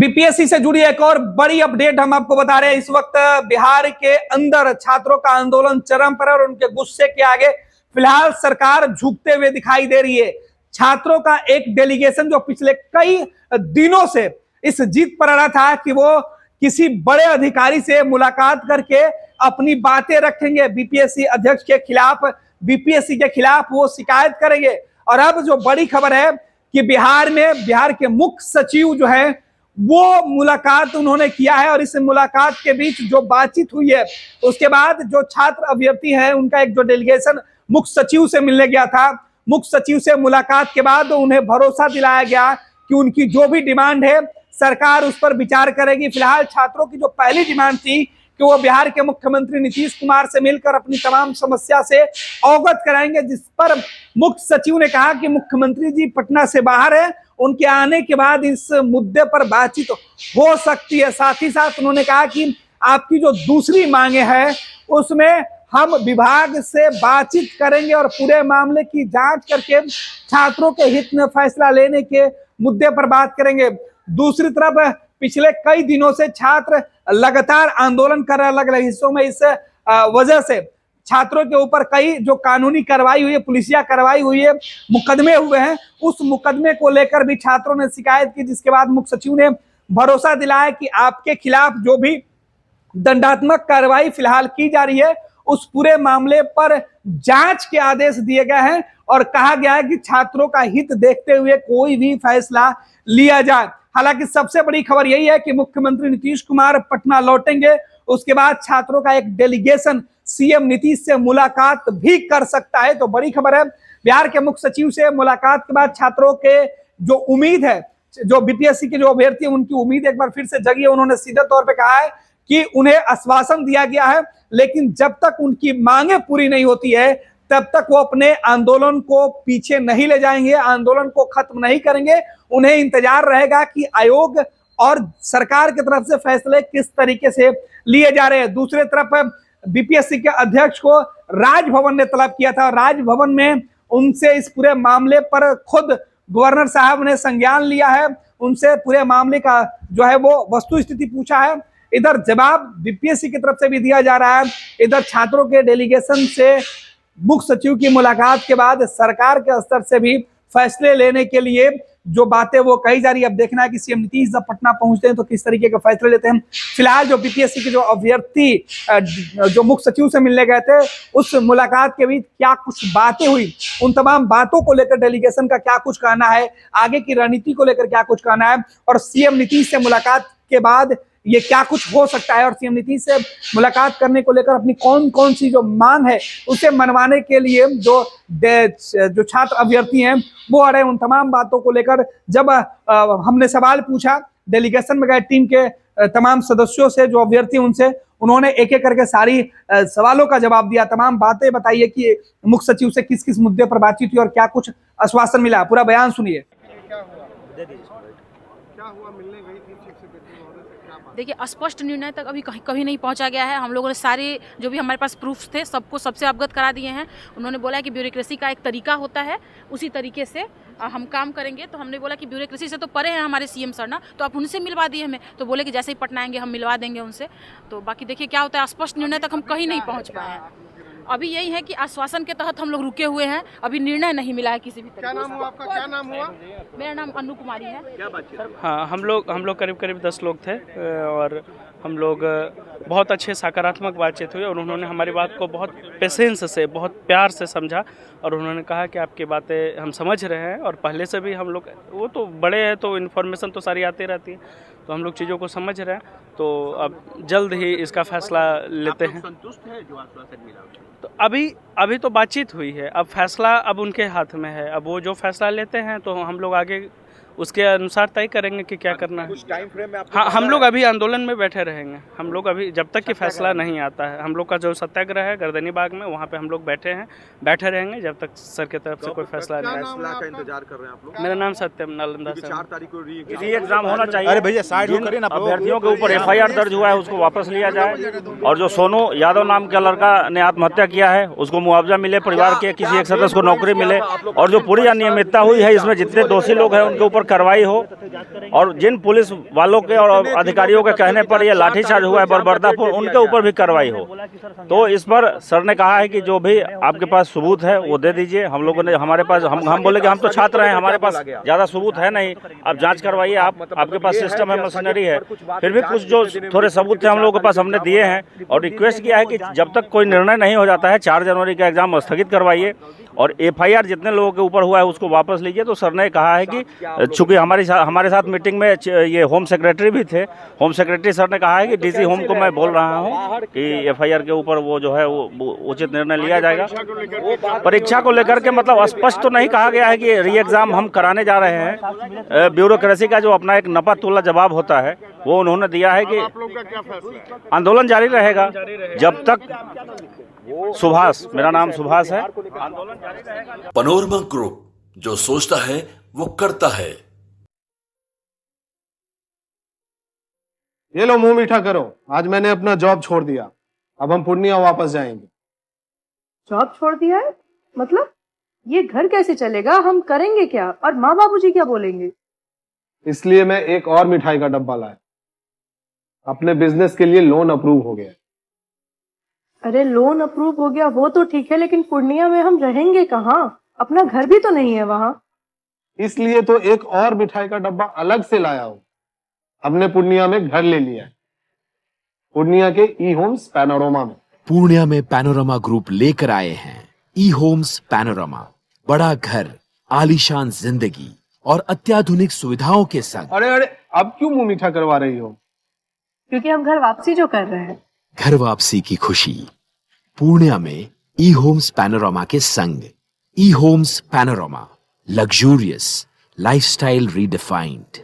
BPSC से जुड़ी एक और बड़ी अपडेट हम आपको बता रहे हैं। इस वक्त बिहार के अंदर छात्रों का आंदोलन चरम पर है और उनके गुस्से के आगे फिलहाल सरकार झुकते हुए दिखाई दे रही है। छात्रों का एक डेलीगेशन जो पिछले कई दिनों से इस जीत पर अड़ा था कि वो किसी बड़े अधिकारी से मुलाकात करके अपनी बातें रखेंगे, बीपीएससी अध्यक्ष के खिलाफ, बीपीएससी के खिलाफ वो शिकायत करेंगे। और अब जो बड़ी खबर है कि बिहार के मुख्य सचिव जो है वो मुलाकात उन्होंने किया है और इस मुलाकात के बीच जो बातचीत हुई है उसके बाद जो छात्र अभ्यर्थी है उनका एक जो डेलीगेशन मुख्य सचिव से मिलने गया था, मुख्य सचिव से मुलाकात के बाद उन्हें भरोसा दिलाया गया कि उनकी जो भी डिमांड है सरकार उस पर विचार करेगी। फिलहाल छात्रों की जो पहली डिमांड थी कि वो बिहार के मुख्यमंत्री नीतीश कुमार से मिलकर अपनी तमाम समस्या से अवगत कराएंगे, जिस पर मुख्य सचिव ने कहा कि मुख्यमंत्री जी पटना से बाहर है, उनके आने के बाद इस मुद्दे पर बातचीत हो सकती है। साथ ही साथ उन्होंने कहा कि आपकी जो दूसरी मांगे हैं उसमें हम विभाग से बातचीत करेंगे और पूरे मामले की जांच करके छात्रों के हित में फैसला लेने के मुद्दे पर बात करेंगे। दूसरी तरफ पिछले कई दिनों से छात्र लगातार आंदोलन कर रहे अलग अलग हिस्सों में। इस वजह से छात्रों के ऊपर कई जो कानूनी कार्रवाई हुई है, पुलिसिया कार्रवाई हुई है, मुकदमे हुए हैं। उस मुकदमे को लेकर भी छात्रों ने शिकायत की, जिसके बाद मुख्य सचिव ने भरोसा दिलाया कि आपके खिलाफ जो भी दंडात्मक कार्रवाई फिलहाल की जा रही है उस पूरे मामले पर जांच के आदेश दिए गए हैं और कहा गया है कि छात्रों का हित देखते हुए कोई भी फैसला लिया जाए। हालांकि सबसे बड़ी खबर यही है कि मुख्यमंत्री नीतीश कुमार पटना लौटेंगे, उसके बाद छात्रों का एक डेलीगेशन सीएम नीतीश से मुलाकात भी कर सकता है। तो बड़ी खबर है, बिहार के मुख्य सचिव से मुलाकात के बाद छात्रों के जो उम्मीद है, जो बीपीएससी के जो अभ्यर्थी है उनकी उम्मीद एक बार फिर से जगी है। उन्होंने सीधे तौर पे कहा है कि उन्हें आश्वासन दिया गया है, लेकिन जब तक उनकी मांगे पूरी नहीं होती है तब तक वो अपने आंदोलन को पीछे नहीं ले जाएंगे, आंदोलन को खत्म नहीं करेंगे। उन्हें इंतजार रहेगा कि आयोग और सरकार की तरफ से फैसले किस तरीके से लिए जा रहे हैं। दूसरी तरफ बीपीएससी के अध्यक्ष को राजभवन ने तलब किया था, राजभवन में उनसे इस पूरे मामले पर खुद गवर्नर साहब ने संज्ञान लिया है, उनसे पूरे मामले का जो है वो वस्तु स्थिति पूछा है। इधर जवाब बीपीएससी की तरफ से भी दिया जा रहा है, इधर छात्रों के डेलीगेशन से मुख्य सचिव की मुलाकात के बाद सरकार के स्तर से भी फैसले लेने के लिए जो बातें वो कही जा रही है। अब देखना है कि सीएम नीतीश जब पटना पहुंचते हैं तो किस तरीके के फैसले लेते हैं। फिलहाल जो बीपीएससी के जो अभ्यर्थी जो मुख्य सचिव से मिलने गए थे उस मुलाकात के बीच क्या कुछ बातें हुई, उन तमाम बातों को लेकर डेलीगेशन का क्या कुछ कहना है, आगे की रणनीति को लेकर क्या कुछ कहना है और सीएम नीतीश से मुलाकात के बाद ये क्या कुछ हो सकता है और सीएम नीतीश से मुलाकात करने को लेकर अपनी कौन कौन सी जो मांग है उसे मनवाने के लिए जो छात्र अभ्यर्थी हैं वो आ रहे हैं। उन तमाम बातों को लेकर जब हमने सवाल पूछा डेलीगेशन में गए टीम के तमाम सदस्यों से, जो अभ्यर्थी उनसे, उन्होंने एक एक करके सारी सवालों का जवाब दिया, तमाम बातें बताइए कि मुख्य सचिव से किस किस मुद्दे पर बातचीत हुई और क्या कुछ आश्वासन मिला। पूरा बयान सुनिए। देखिए, स्पष्ट निर्णय तक अभी कभी नहीं पहुंचा गया है। हम लोगों ने सारे जो भी हमारे पास प्रूफ्स थे सबसे अवगत करा दिए हैं। उन्होंने बोला कि ब्यूरोक्रेसी का एक तरीका होता है, उसी तरीके से हम काम करेंगे। तो हमने बोला कि ब्यूरोक्रेसी से तो परे हैं हमारे सीएम सर ना, तो आप उनसे मिलवा दिए हमें। तो बोले कि जैसे ही पटना आएंगे हम मिलवा देंगे उनसे। तो बाकी देखिए क्या होता है, स्पष्ट निर्णय तक हम कहीं नहीं पहुँच पाए हैं। अभी यही है कि आश्वासन के तहत हम लोग रुके हुए हैं, अभी निर्णय नहीं मिला है किसी भी तरह। क्या नाम हुआ आपका? क्या नाम हुआ? मेरा नाम अनु कुमारी है। क्या बातचीत? हाँ, हम लोग करीब 10 लोग थे और हम लोग बहुत अच्छे सकारात्मक बातचीत हुई और उन्होंने हमारी बात को बहुत पेशेंस से, बहुत प्यार से समझा और उन्होंने कहा कि आपकी बातें हम समझ रहे हैं और पहले से भी हम लोग, वो तो बड़े हैं तो इन्फॉर्मेशन तो सारी आती रहती है, तो हम लोग चीज़ों को समझ रहे हैं। तो अब जल्द ही इसका फैसला लेते हैं। संतुष्ट है जो आश्वासन मिला? तो अभी तो बातचीत हुई है, अब फैसला अब उनके हाथ में है। अब वो जो फैसला लेते हैं तो हम लोग आगे उसके अनुसार तय करेंगे कि क्या करना है। कुछ टाइम फ्रेम में आपको? हाँ, हम लोग अभी आंदोलन में बैठे रहेंगे। हम लोग अभी जब तक कि फैसला नहीं आता है, हम लोग का जो सत्याग्रह है गर्दनी बाग में, वहाँ पे हम लोग बैठे रहेंगे जब तक सर की तरफ से कोई फैसला नहीं आता। फैसला का इंतजार कर रहे हैं आप लोग? मेरा नाम सत्यम नालंदा से। 4 तारीख को री एग्जाम होना चाहिए। अरे भैया साइड हो करें ना। अभ्यर्थियों के ऊपर एफआईआर दर्ज हुआ है उसको वापस लिया जाए और जो सोनू यादव नाम का लड़का ने आत्महत्या किया है उसको मुआवजा मिले, परिवार के किसी एक सदस्य को नौकरी मिले और जो पूरी अनियमितता हुई है इसमें जितने दोषी लोग हैं उनके ऊपर ऊपर कार्रवाई हो, और जिन पुलिस वालों के और अधिकारियों के कहने पर ये लाठीचार्ज हुआ है बर्बरदापुर, उनके ऊपर भी कार्रवाई हो। तो इस पर सर ने कहा है कि जो भी आपके पास सबूत है वो दे दीजिए। हम लोगों ने, हमारे पास, हम बोले कि हम तो छात्र हैं, हमारे पास ज़्यादा सबूत है नहीं, आप जाँच करवाइए, आपके पास सिस्टम है, मशीनरी है। फिर भी कुछ जो थोड़े सबूत थे हम लोगों के पास, हमने दिए हैं और रिक्वेस्ट किया है कि जब तक कोई निर्णय नहीं हो जाता है 4 जनवरी का एग्जाम स्थगित करवाइए, और FIR जितने लोगों के ऊपर हुआ है उसको वापस लीजिए। तो सर ने कहा है कि चूंकि हमारे साथ मीटिंग में ये होम सेक्रेटरी भी थे, होम सेक्रेटरी सर ने कहा है कि DC होम को मैं बोल रहा हूँ कि FIR के ऊपर वो जो है वो उचित निर्णय लिया जाएगा। परीक्षा को लेकर के मतलब स्पष्ट तो नहीं कहा गया है कि री एग्जाम हम कराने जा रहे हैं। ब्यूरोक्रेसी का जो अपना एक नपा तुला जवाब होता है वो उन्होंने दिया है कि आंदोलन जारी रहेगा जब तक। सुभाष, मेरा नाम सुभाष है। आंदोलन जारी रहेगा। पैनोरमा ग्रुप, जो सोचता है वो करता है। ये लो, मुंह मीठा करो। आज मैंने अपना जॉब छोड़ दिया, अब हम पूर्णिया वापस जाएंगे। जॉब छोड़ दिया है? मतलब ये घर कैसे चलेगा? हम करेंगे क्या? और माँ बाबूजी क्या बोलेंगे? इसलिए मैं एक और मिठाई का डब्बा लाया। अपने बिजनेस के लिए लोन अप्रूव हो गया। अरे लोन अप्रूव हो गया वो तो ठीक है, लेकिन पूर्णिया में हम रहेंगे कहाँ? अपना घर भी तो नहीं है वहाँ। इसलिए तो एक और मिठाई का डब्बा अलग से लाया हूँ। हमने पूर्णिया में घर ले लिया है, पूर्णिया के ई-होम्स पैनोरमा में। पूर्णिया में पैनोरमा ग्रुप लेकर आए हैं ई-होम्स पैनोरमा। बड़ा घर, आलीशान जिंदगी और अत्याधुनिक सुविधाओं के संग। अरे अब क्यों मुंह मीठा करवा रही हो? क्योंकि हम घर वापसी जो कर रहे हैं। घर वापसी की खुशी पूर्णिया में ई-होम्स पैनोरमा के संग। ई-होम्स पैनोरमा, लग्जूरियस लाइफस्टाइल रीडिफाइंड।